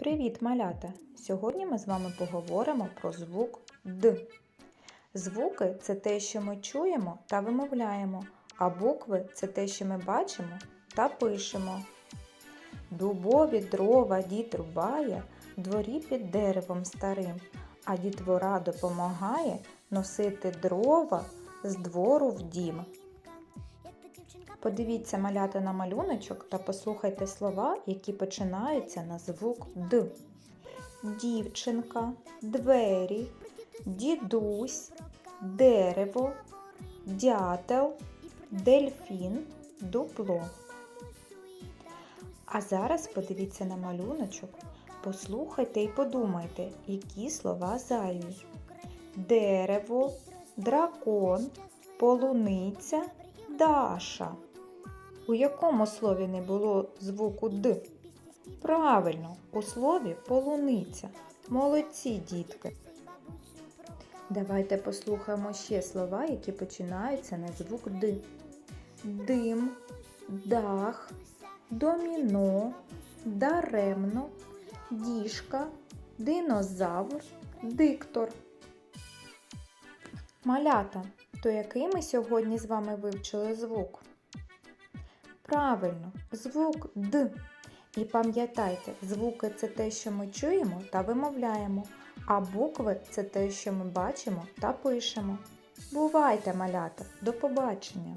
Привіт, малята! Сьогодні ми з вами поговоримо про звук Д. Звуки – це те, що ми чуємо та вимовляємо, а букви – це те, що ми бачимо та пишемо. Дубові дрова дід рубає, в дворі під деревом старим, а дітвора допомагає носити дрова з двору в дім. Подивіться, малята, на малюночок та послухайте слова, які починаються на звук Д. Дівчинка, двері, дідусь, дерево, дятел, дельфін, дупло. А зараз подивіться на малюночок, послухайте і подумайте, які слова зайві. Дерево, дракон, полуниця, Даша. У якому слові не було звуку Д? Правильно, у слові полуниця. Молодці, дітки! Давайте послухаємо ще слова, які починаються на звук Д. Дим, дах, доміно, даремно, діжка, динозавр, диктор. Малята, то який ми сьогодні з вами вивчили звук? Правильно, звук Д. І пам'ятайте, звуки – це те, що ми чуємо та вимовляємо, а букви – це те, що ми бачимо та пишемо. Бувайте, малята! До побачення!